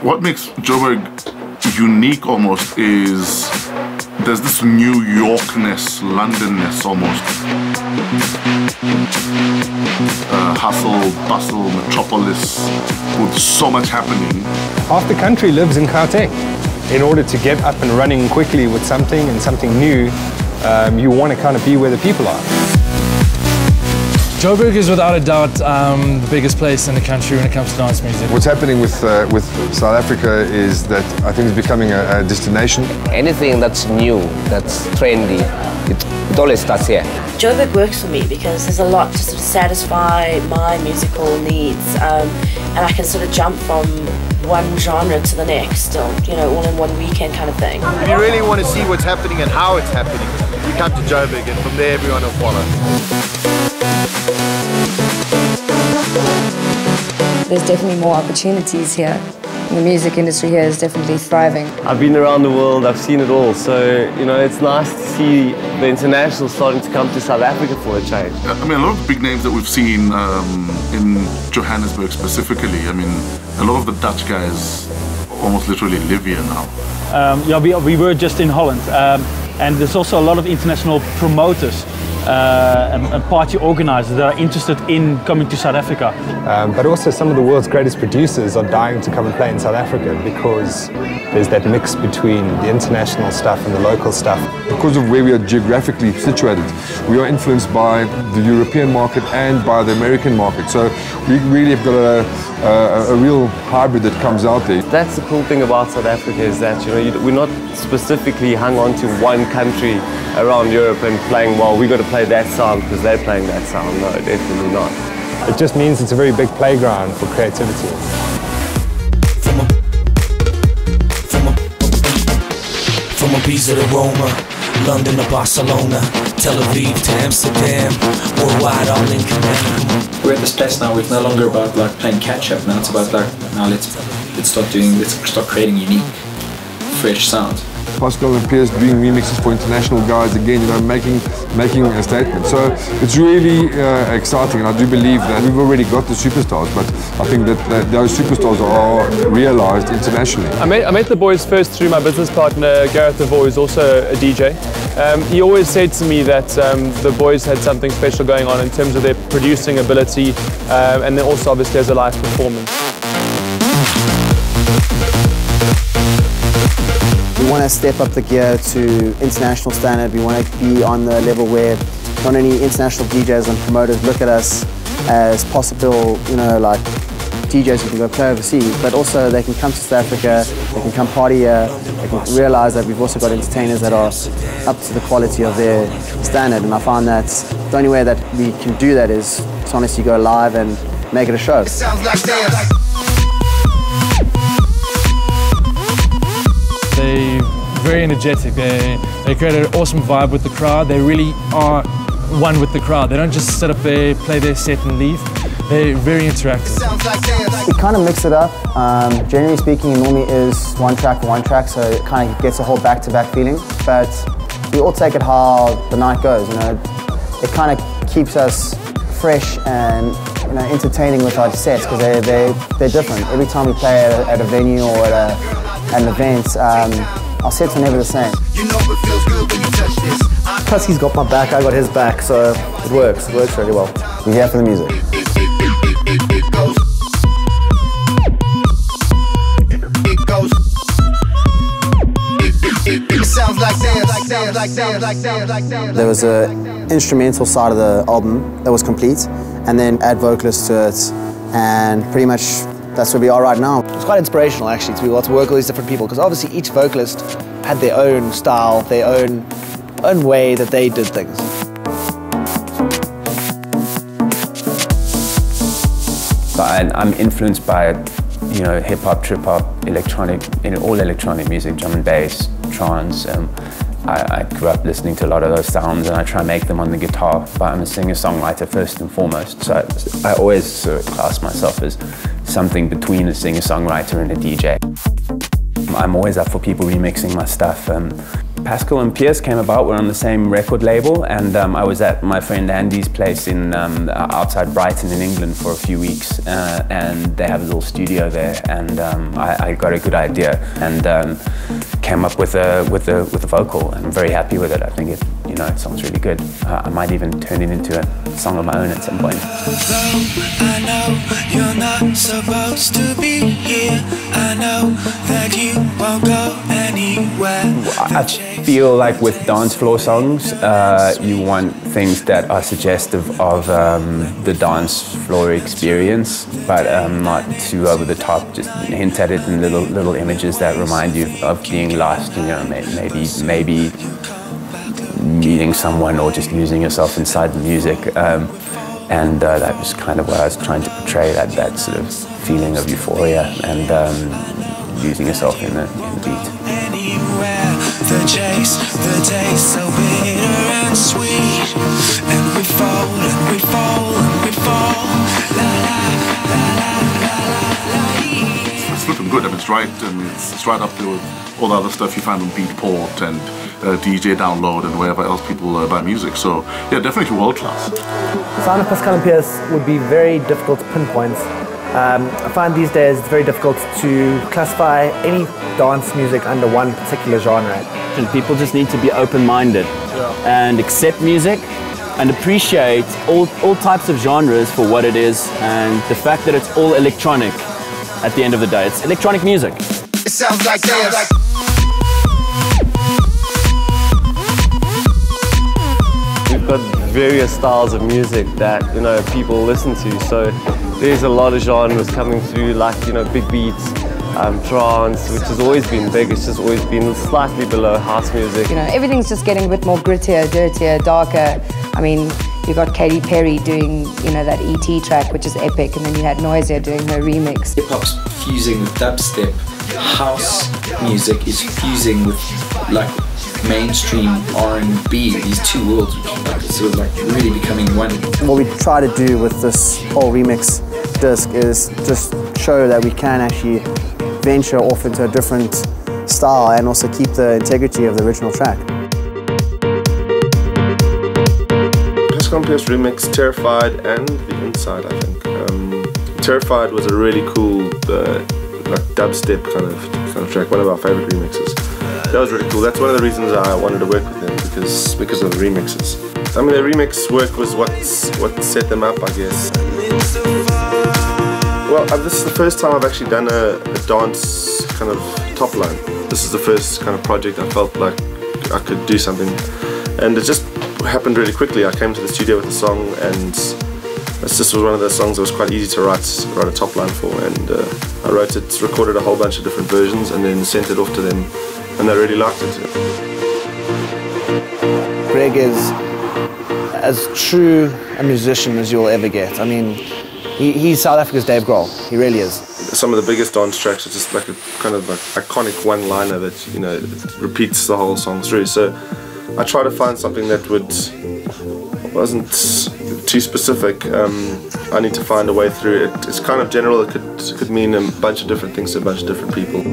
What makes Joburg unique almost is there's this New Yorkness, Londonness almost. Hustle, bustle, metropolis with so much happening. Half the country lives in Gauteng. In order to get up and running quickly with something and something new, you want to kind of be where the people are. Joburg is without a doubt the biggest place in the country when it comes to dance music. What's happening with South Africa is that I think it's becoming a destination. Anything that's new, that's trendy, it always starts here. Joburg works for me because there's a lot to sort of satisfy my musical needs, and I can sort of jump from one genre to the next, or, you know, all in one weekend kind of thing. If you really want to see what's happening and how it's happening, you come to Joburg, and from there everyone will follow. There's definitely more opportunities here. The music industry here is definitely thriving. I've been around the world, I've seen it all, so you know, it's nice to see the internationals starting to come to South Africa for a change. I mean, a lot of the big names that we've seen in Johannesburg specifically, I mean, a lot of the Dutch guys almost literally live here now. Yeah, we were just in Holland, and there's also a lot of international promoters and party organizers that are interested in coming to South Africa. But also some of the world's greatest producers are dying to come and play in South Africa because there's that mix between the international stuff and the local stuff. Because of where we are geographically situated, we are influenced by the European market and by the American market. So we really have got a real hybrid that comes out there. That's the cool thing about South Africa, is that, you know, we're not specifically hung on to one country around Europe and playing, well, we got to play that sound because they're playing that sound. No, definitely not. It just means it's a very big playground for creativity. From Ibiza to Roma, London to Barcelona, Tel Aviv to Amsterdam, worldwide all in command. We're at this place now. It's no longer about like playing catch up. Now it's about like, now let's start creating unique, fresh sounds. Pascal Pearce doing remixes for international guys again, you know, making a statement. So it's really exciting, and I do believe that we've already got the superstars, but I think that those superstars are realized internationally. I met the boys first through my business partner, Gareth, who's also a DJ. He always said to me that the boys had something special going on in terms of their producing ability, and then also obviously as a live performance. We want to step up the gear to international standard. We want to be on the level where not only international DJs and promoters look at us as possible, you know, like DJs who can go play overseas, but also they can come to South Africa, they can come party here, they can realize that we've also got entertainers that are up to the quality of their standard. And I find that the only way that we can do that is to honestly go live and make it a show. It sounds like dance. They're very energetic. They create an awesome vibe with the crowd. They really are one with the crowd. They don't just sit up there, play their set and leave. They're very interactive. We kind of mix it up. Generally speaking, it normally is one track, so it kind of gets a whole back-to-back feeling. But we all take it how the night goes. You know, it kind of keeps us fresh and, you know, entertaining with our sets because they're different. Every time we play at a venue or at an event, our sets are never the same. Plus he's got my back, I got his back, so it works really well. We're here for the music. There was an instrumental side of the album that was complete, and then add vocalists to it, and pretty much that's where we are right now. It's quite inspirational actually to be able to work with all these different people, because obviously each vocalist had their own style, their own way that they did things. So I'm influenced by, you know, hip hop, trip hop, electronic, all electronic music, drum and bass, trance. I grew up listening to a lot of those sounds, and I try and make them on the guitar. But I'm a singer-songwriter first and foremost, so I always sort of class myself as something between a singer-songwriter and a DJ. I'm always up for people remixing my stuff. Pascal and Pearce came about. We're on the same record label, and I was at my friend Andy's place in outside Brighton in England for a few weeks, and they have a little studio there, and I got a good idea and came up with a vocal, and I'm very happy with it. I think it sounds really good. I might even turn it into a song of my own at some point. I know you're not supposed to be here. I know that you won't go anywhere. I feel like with dance floor songs, you want things that are suggestive of the dance floor experience, but not too over the top. Just hint at it in little images that remind you of being lost. Maybe meeting someone or just losing yourself inside the music. And that was kind of what I was trying to portray, that sort of feeling of euphoria and losing yourself in the beat. Anywhere, the chase, the taste, so bitter and sweet. And we fall, and we fall, and we fall. La la, la la, la la, la. It's looking good. I mean, it's right up there with all the other stuff you find on Beatport and DJ Download and wherever else people buy music. So yeah, definitely world class. The sound of Pascal and Pearce would be very difficult to pinpoint. I find these days it's very difficult to classify any dance music under one particular genre. And people just need to be open-minded and accept music and appreciate all types of genres for what it is, and the fact that it's all electronic at the end of the day. It's electronic music. It sounds like this. We've got various styles of music that people listen to, so there's a lot of genres coming through, like big beats, trance, which has always been big. It's just always been slightly below house music. Everything's just getting a bit more grittier, dirtier, darker. I mean, you got Katy Perry doing that E.T. track, which is epic, and then you had Noisia doing her remix. Hip hop's fusing with dubstep. House music is fusing with mainstream R&B. These two worlds, which are really becoming one. What we try to do with this whole remix disc is just show that we can actually venture off into a different style and also keep the integrity of the original track. Pascal Pearce remix Terrified and The Inside, I think. Terrified was a really cool dubstep kind of track, one of our favorite remixes. That was really cool. That's one of the reasons I wanted to work with them, because of the remixes. I mean, the remix work was what set them up, I guess. Well, this is the first time I've actually done a dance kind of top line. This is the first kind of project I felt like I could do something, and it just happened really quickly. I came to the studio with a song, and this just was one of those songs that was quite easy to write a top line for, and I wrote it, recorded a whole bunch of different versions, and then sent it off to them, and they really liked it. Greg is as true a musician as you'll ever get. I mean, he's South Africa's Dave Grohl. He really is. Some of the biggest dance tracks are just like a kind of iconic one-liner that repeats the whole song through. So I try to find something that wasn't too specific. I need to find a way through it. It's kind of general. It could mean a bunch of different things to a bunch of different people.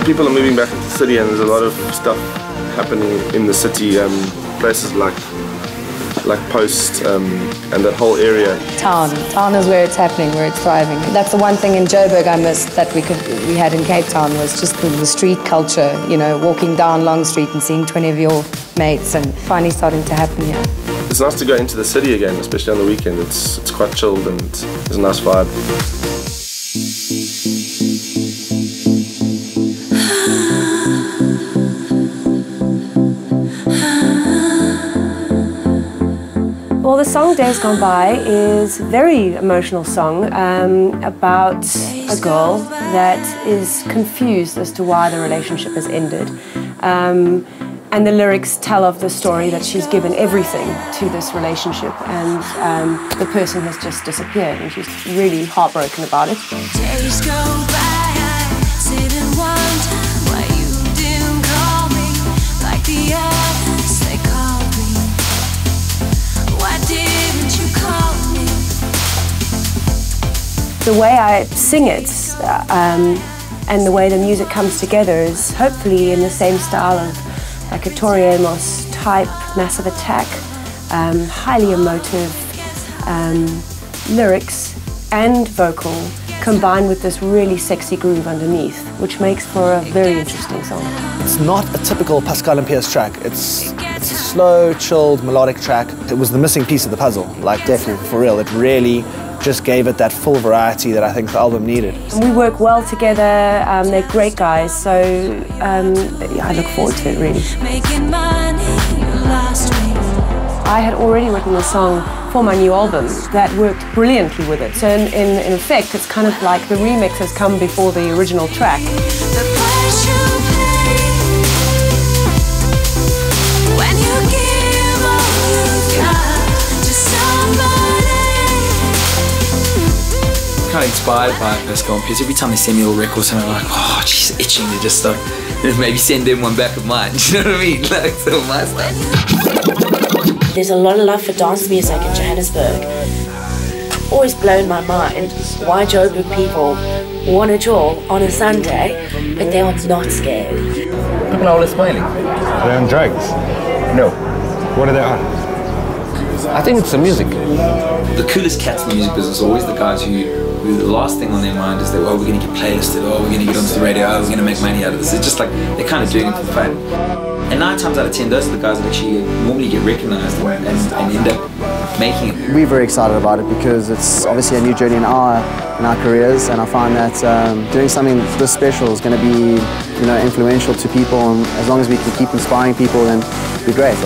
People are moving back into the city, and there's a lot of stuff happening in the city. Places like Post and that whole area. Town is where it's happening, where it's thriving. That's the one thing in Joburg I missed that we had in Cape Town, was just the street culture. Walking down Long Street and seeing 20 of your mates, and finally starting to happen here. It's nice to go into the city again, especially on the weekend. It's quite chilled and there's a nice vibe. Well, the song Days Gone By is a very emotional song about a girl that is confused as to why the relationship has ended. And the lyrics tell of the story that she's given everything to this relationship, and the person has just disappeared, and she's really heartbroken about it. Days go by, I sit and wonder why you didn't call me like the others they called me. Why didn't you call me? the way I sing it and the way the music comes together is hopefully in the same style of like a Tori Amos type Massive Attack, highly emotive lyrics and vocal combined with this really sexy groove underneath, which makes for a very interesting song. It's not a typical Pascal and Pearce track. It's a slow, chilled, melodic track. It was the missing piece of the puzzle, like definitely, for real. It really just gave it that full variety that I think the album needed. And we work well together, they're great guys, so I look forward to it really. I had already written a song for my new album that worked brilliantly with it. So in effect, it's kind of like the remix has come before the original track. Kind of inspired by Pascal and Pearce. Every time they send me a record or something, I'm like, oh, she's itching to just start, maybe send them one back of mine. You know what I mean? Like, so my stuff. There's a lot of love for dance music in Johannesburg. Always blown my mind why Joburg people want a jaw on a Sunday, but they are not scared. People are always smiling. Are they on drugs? No. What are they on? I think it's the music. The coolest cats in the music business are always the guys who the last thing on their mind is that, oh, we're going to get playlisted, oh, we're going to get onto the radio, oh, we're going to make money out of this. It's just like, they're kind of doing it for fun. And 9 times out of 10, those are the guys that actually normally get recognized and end up making it. We're very excited about it because it's obviously a new journey in our careers, and I find that doing something this special is going to be, influential to people, and as long as we can keep inspiring people, then it'll be great.